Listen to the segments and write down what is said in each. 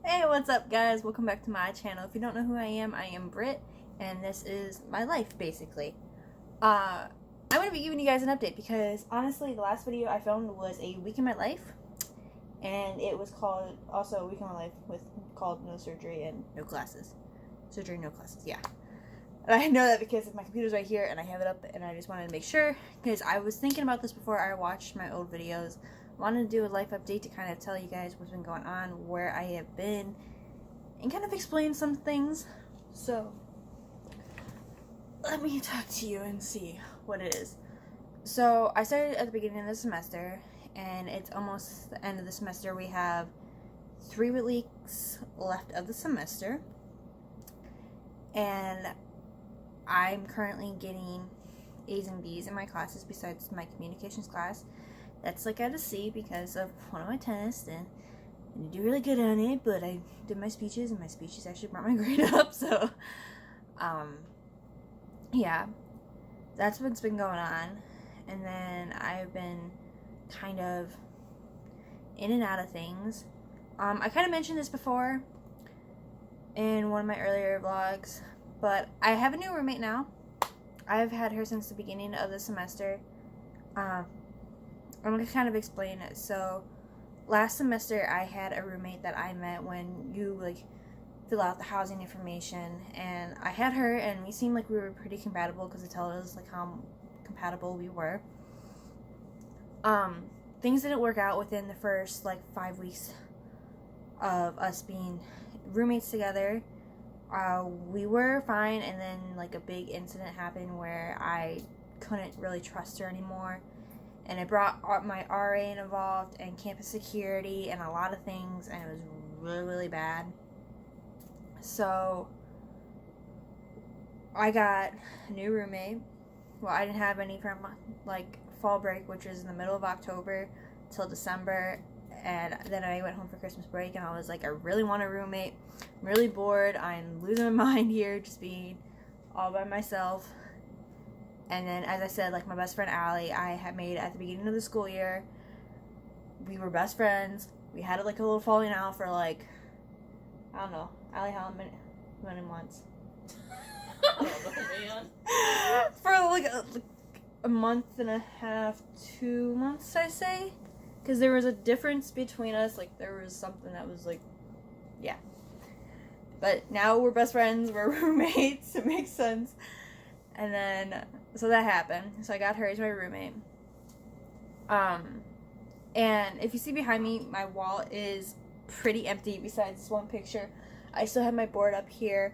Hey, what's up, guys? Welcome back to my channel. If you don't know who I am Britt, and this is my life, basically. I'm going to be giving you guys an update because, honestly, the last video I filmed was a week in my life, and it was called, also a week in my life, called No Surgery and No Classes. Surgery, no classes, yeah. And I know that because my computer's right here, and I have it up, and I just wanted to make sure, because I was thinking about this before I watched my old videos. Wanted to do a life update to kind of tell you guys what's been going on, where I have been, and kind of explain some things. So let me talk to you and see what it is. So I started at the beginning of the semester, and it's almost the end of the semester. We have 3 weeks left of the semester, and I'm currently getting A's and B's in my classes besides my communications class. That's like at a C because of one of my tests, and I didn't do really good on it, but I did my speeches, and my speeches actually brought my grade up, so, yeah, that's what's been going on. And then I've been kind of in and out of things. I kind of mentioned this before in one of my earlier vlogs, but I have a new roommate now. I've had her since the beginning of the semester. I'm going to kind of explain it. So, last semester I had a roommate that I met when you, fill out the housing information, and I had her, and we seemed like we were pretty compatible because it tells us, how compatible we were. Things didn't work out within the first, 5 weeks of us being roommates together. We were fine, and then, a big incident happened where I couldn't really trust her anymore. And it brought my RA involved, and campus security, and a lot of things, and it was really, really bad. So, I got a new roommate. Well, I didn't have any from, fall break, which was in the middle of October, till December, and then I went home for Christmas break, and I was like, I really want a roommate. I'm really bored. I'm losing my mind here, just being all by myself. And then, as I said, my best friend Allie, I had made at the beginning of the school year. We were best friends. We had a little falling out for I don't know, Allie, how many months? I don't know, man. For a month and a half, 2 months, I say, because there was a difference between us. There was something that was yeah. But now we're best friends. We're roommates. It makes sense. And then, so that happened. So I got her as my roommate. And if you see behind me, my wall is pretty empty besides this one picture. I still have my board up here.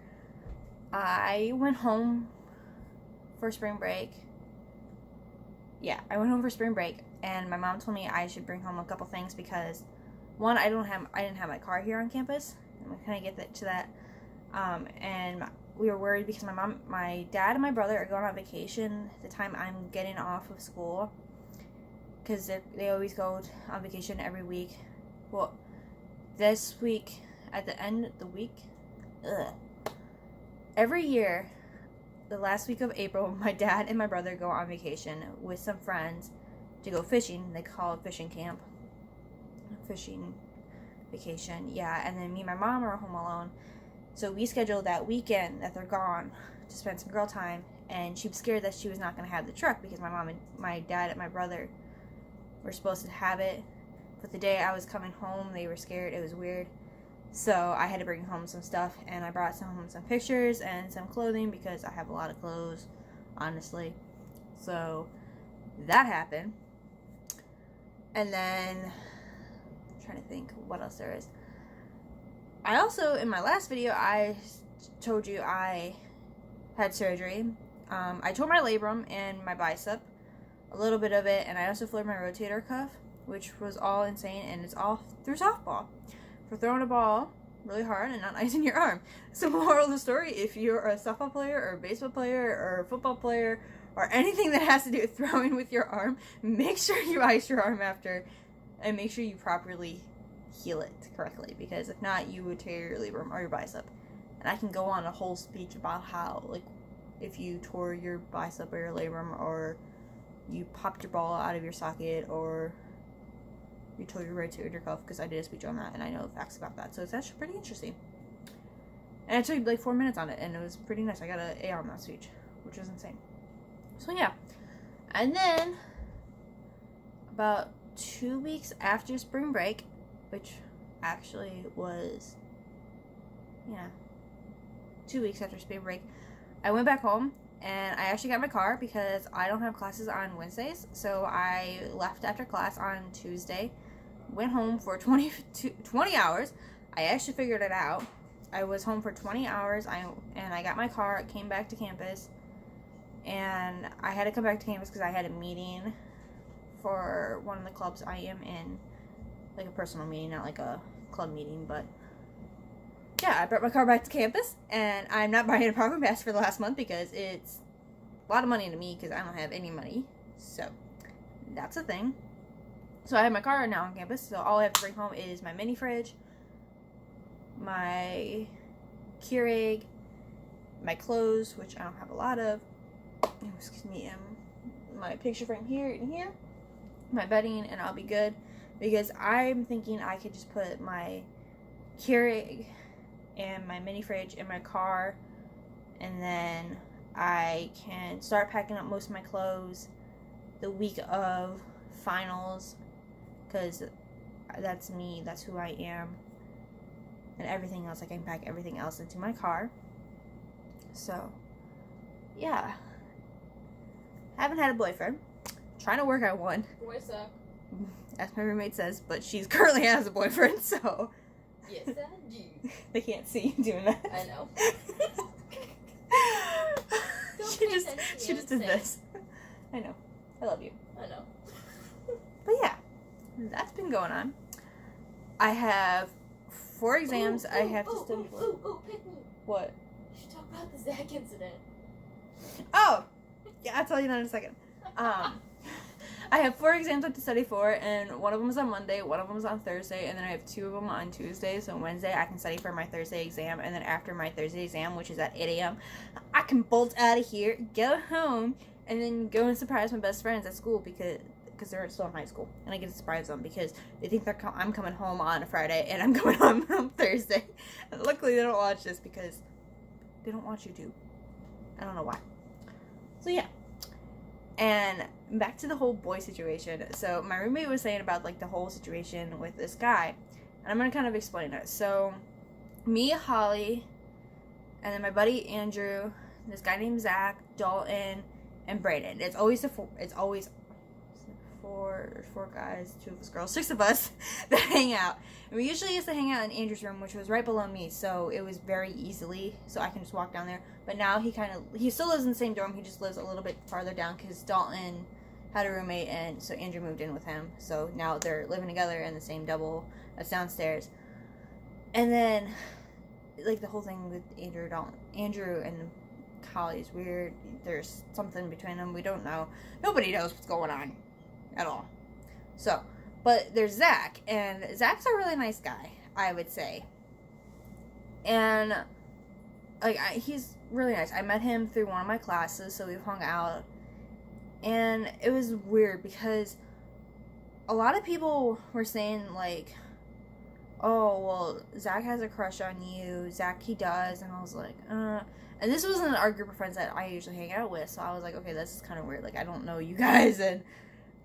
I went home for spring break. Yeah, I went home for spring break, and my mom told me I should bring home a couple things because, one, I didn't have my car here on campus. I'm gonna get to that. And we were worried because my dad and my brother are going on vacation at the time I'm getting off of school, because they always go on vacation every week. Well, this week, at the end of the week, every year, the last week of April, my dad and my brother go on vacation with some friends to go fishing. They call it fishing camp. Fishing vacation, yeah. And then me and my mom are home alone. So we scheduled that weekend that they're gone to spend some girl time, and she was scared that she was not going to have the truck because my mom and my dad and my brother were supposed to have it. But the day I was coming home, they were scared. It was weird. So I had to bring home some stuff, and I brought home some pictures and some clothing because I have a lot of clothes, honestly. So that happened. And then, I'm trying to think what else there is. I also, in my last video, I told you I had surgery. I tore my labrum and my bicep, a little bit of it, and I also flared my rotator cuff, which was all insane, and it's all through softball. For throwing a ball really hard and not icing your arm. So, moral of the story, if you're a softball player or a baseball player or a football player or anything that has to do with throwing with your arm, make sure you ice your arm after, and make sure you properly heal it correctly, because if not, you would tear your labrum or your bicep. And I can go on a whole speech about how, if you tore your bicep or your labrum, or you popped your ball out of your socket, or Utility Rights to Intercuff, because I did a speech on that and I know facts about that. So it's actually pretty interesting. And I took like 4 minutes on it and it was pretty nice. I got an A on that speech, which was insane. So yeah. And then about 2 weeks after spring break, which actually was, 2 weeks after spring break, I went back home and I actually got my car because I don't have classes on Wednesdays. So I left after class on Tuesday, went home for 20 hours. I actually figured it out. I was home for 20 hours and I got my car, came back to campus, and I had to come back to campus because I had a meeting for one of the clubs I am in, like a personal meeting, not like a club meeting, but yeah, I brought my car back to campus, and I'm not buying a parking pass for the last month because it's a lot of money to me because I don't have any money, so that's a thing. So I have my car now on campus, so all I have to bring home is my mini fridge, my Keurig, my clothes, which I don't have a lot of, my picture frame here and here, my bedding, and I'll be good, because I'm thinking I could just put my Keurig and my mini fridge in my car, and then I can start packing up most of my clothes the week of finals, because that's me, that's who I am, and everything else, I can pack everything else into my car. So yeah, haven't had a boyfriend, trying to work out one, Boys suck. as my roommate says, but she's currently has a boyfriend, so Yes, I do. they can't see you doing that. I know. She just did this. I know. I love you. I know. But yeah, that's been going on. I have 4 exams I have to study for. Pick me. What? You should talk about the Zach incident. Oh! Yeah, I'll tell you that in a second. I have 4 exams I have to study for, and one of them is on Monday, one of them is on Thursday, and then I have 2 of them on Tuesday. So Wednesday I can study for my Thursday exam, and then after my Thursday exam, which is at 8 a.m., I can bolt out of here, go home, and then go and surprise my best friends at school because they're still in high school, and I get to surprise them because they think I'm coming home on a Friday and I'm coming home on Thursday. And luckily they don't watch this because they don't watch YouTube. I don't know why. So yeah. And back to the whole boy situation. So my roommate was saying about like the whole situation with this guy, and I'm gonna kind of explain it. So me, Holly, and then my buddy Andrew, this guy named Zach, Dalton, and Brayden. It's always four guys, 2 of us girls, 6 of us that hang out. And we usually used to hang out in Andrew's room, which was right below me, so it was very easily, so I can just walk down there. But now he still lives in the same dorm, he just lives a little bit farther down because Dalton had a roommate, and so Andrew moved in with him. So now they're living together in the same double that's downstairs. And then, like, the whole thing with Andrew and Holly is weird. There's something between them. We don't know. Nobody knows what's going on at all. So, but there's Zach, and Zach's a really nice guy, I would say. And like he's really nice. I met him through one of my classes, so we've hung out, and it was weird because a lot of people were saying like, oh well, Zach has a crush on you. Zach, he does. And I was like, and this wasn't our group of friends that I usually hang out with, so I was like, okay, this is kind of weird, like I don't know you guys, and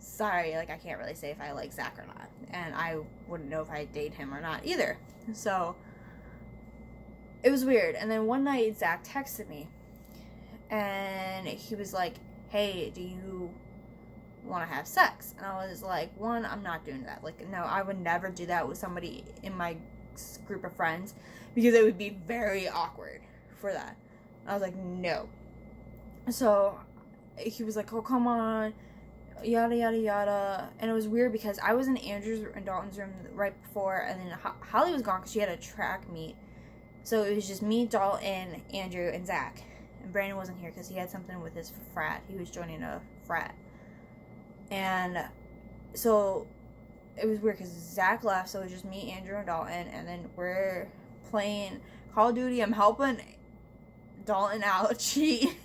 sorry, like I can't really say if I like Zach or not, and I wouldn't know if I date him or not either. So it was weird. And then one night Zach texted me, and he was like, hey, do you want to have sex? And I was like, one, I'm not doing that. Like, no, I would never do that with somebody in my group of friends because it would be very awkward for that. I was like, no. So he was like, oh, come on, yada yada yada. And it was weird because I was in Andrew's and Dalton's room right before, and then Holly was gone because she had a track meet. So it was just me, Dalton, Andrew, and Zach. And Brandon wasn't here because he had something with his frat. He was joining a frat. And so it was weird because Zach left, so it was just me, Andrew, and Dalton. And then we're playing Call of Duty. I'm helping Dalton out cheat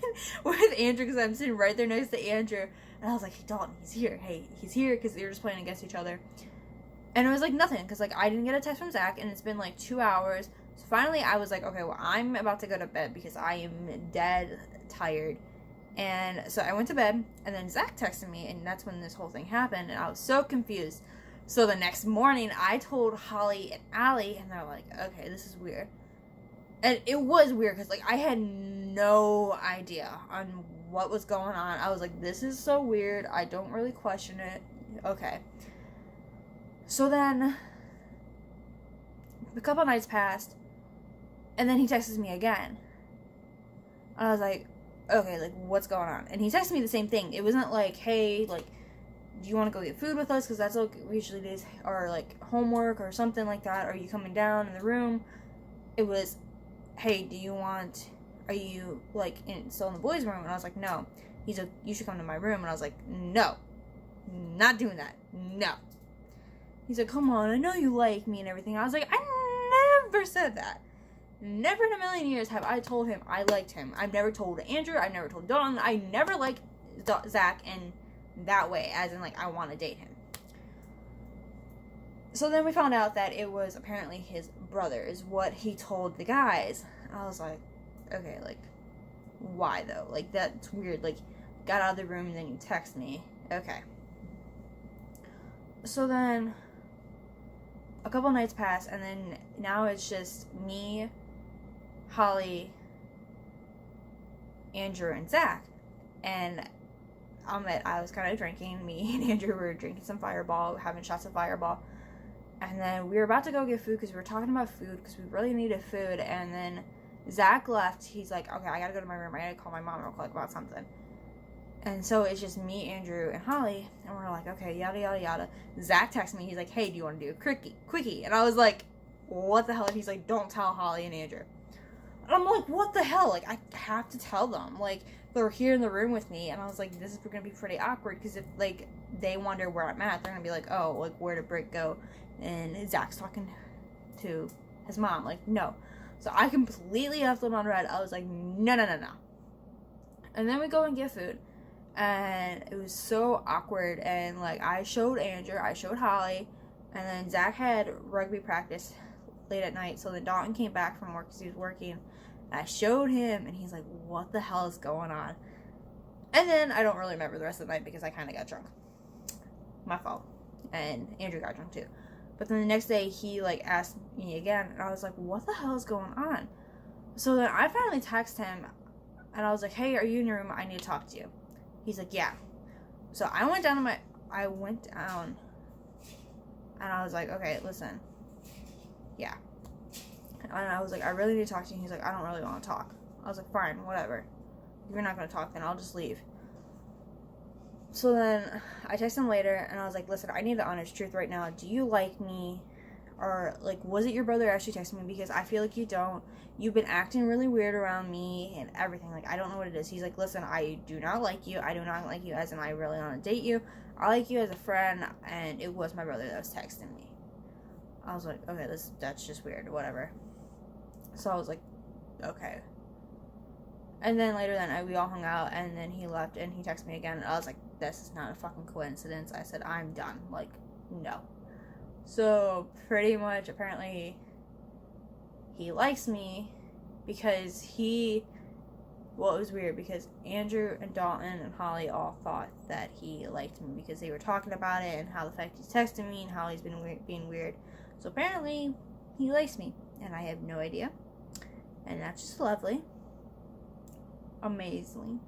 with Andrew because I'm sitting right there next to Andrew. And I was like, hey, Dalton, he's here. Hey, he's here, because they were just playing against each other. And it was like nothing, because like I didn't get a text from Zach, and it's been like 2 hours. So finally I was like, okay, well, I'm about to go to bed because I am dead tired. And so I went to bed, and then Zach texted me, and that's when this whole thing happened, and I was so confused. So the next morning I told Holly and Allie, and they're like, okay, this is weird. And it was weird because like I had no idea on what was going on. I was like, this is so weird. I don't really question it. Okay. So then a couple nights passed, and then he texts me again. I was like, okay, like, what's going on? And he texted me the same thing. It wasn't like, hey, like, do you want to go get food with us? Because that's what we usually do, or like homework or something like that. Are you coming down in the room? It was, hey, are you like still in the boys' room? And I was like, no. He's like, you should come to my room. And I was like, no, not doing that. No. He's like, come on, I know you like me and everything. I was like, I never said that. Never in a million years have I told him I liked him. I've never told Andrew. I've never told Dawn. I never liked Zach in that way, as in, like, I want to date him. So then we found out that it was apparently his brother, is what he told the guys. I was like, okay, like, why though? Like, that's weird. Like, got out of the room and then you text me. Okay. So then a couple nights pass, and then now it's just me, Holly, Andrew, and Zach. And I was kind of drinking. Me and Andrew were drinking some Fireball, having shots of Fireball. And then we were about to go get food because we were talking about food because we really needed food. And then Zach left. He's like, okay, I gotta go to my room. I gotta call my mom real quick about something. And so it's just me, Andrew, and Holly, and we're like, okay, yada, yada, yada. Zach texts me, he's like, hey, do you want to do a quickie? And I was like, what the hell? And he's like, don't tell Holly and Andrew. And I'm like, what the hell? Like, I have to tell them. Like, they're here in the room with me, and I was like, this is going to be pretty awkward, because if, like, they wonder where I'm at, they're going to be like, oh, like, where did Britt go? And Zach's talking to his mom. Like, no. So I completely left them on red. I was like, no. And then we go and get food. And it was so awkward, and like I showed Andrew, I showed Holly, and then Zach had rugby practice late at night, so then Dalton came back from work because he was working, and I showed him, and he's like, what the hell is going on? And then I don't really remember the rest of the night because I kind of got drunk. My fault. And Andrew got drunk too. But then the next day he like asked me again, and I was like, what the hell is going on? So then I finally texted him, and I was like, hey, are you in your room? I need to talk to you. He's like, yeah. So I went down, and I was like, okay, listen. Yeah. And I was like, I really need to talk to you. He's like, I don't really want to talk. I was like, fine, whatever. If you're not going to talk, then I'll just leave. So then I texted him later, and I was like, listen, I need the honest truth right now. Do you like me? Or, like, was it your brother actually texting me? Because I feel like you don't. You've been acting really weird around me and everything. Like, I don't know what it is. He's like, listen, I do not like you. I do not like you as in I really want to date you. I like you as a friend, and it was my brother that was texting me. I was like, okay, that's just weird, whatever. So I was like, okay. And then later that night, we all hung out, and then he left, and he texted me again, and I was like, this is not a fucking coincidence. I said, I'm done. Like, no. So, pretty much, apparently, he likes me because it was weird because Andrew and Dalton and Holly all thought that he liked me because they were talking about it and how the fact he's texting me and how he's been being weird. So, apparently, he likes me, and I have no idea. And that's just lovely. Amazing.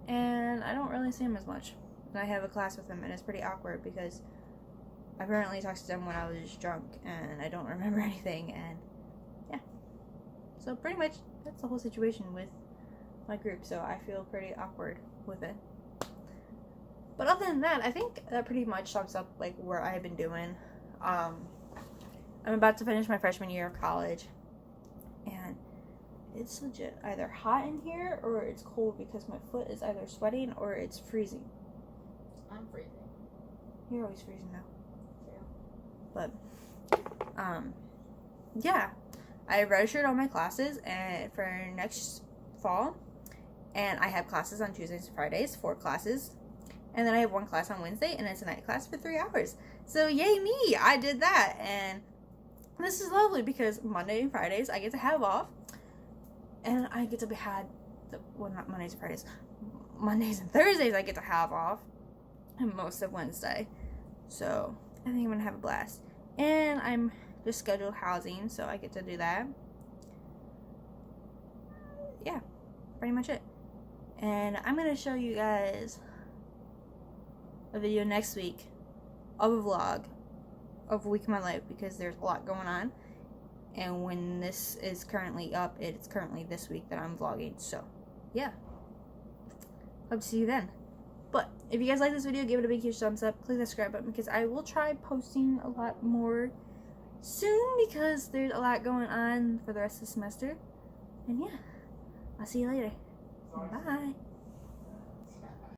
And I don't really see him as much. And I have a class with him, and it's pretty awkward because I apparently texted him when I was drunk, and I don't remember anything, and yeah. So pretty much, that's the whole situation with my group, so I feel pretty awkward with it. But other than that, I think that pretty much sums up, like, where I've been doing. I'm about to finish my freshman year of college, and it's legit either hot in here, or it's cold because my foot is either sweating or it's freezing. I'm freezing. You're always freezing now. But, yeah, I registered all my classes for next fall, and I have classes on Tuesdays and Fridays, 4 classes, and then I have 1 class on Wednesday, and it's a night class for 3 hours, So yay me, I did that, and this is lovely because Monday and Fridays I get to have off, and I get to not Mondays and Fridays, Mondays and Thursdays I get to have off, and most of Wednesday. So I think I'm gonna have a blast, and I'm just scheduled housing, so I get to do that. Yeah, pretty much it. And I'm gonna show you guys a video next week of a vlog of a week of my life because there's a lot going on, and when this is currently up, it's currently this week that I'm vlogging. So yeah, hope to see you then. But if you guys like this video, give it a big huge thumbs up, click the subscribe button, because I will try posting a lot more soon because there's a lot going on for the rest of the semester. And yeah, I'll see you later. Bye.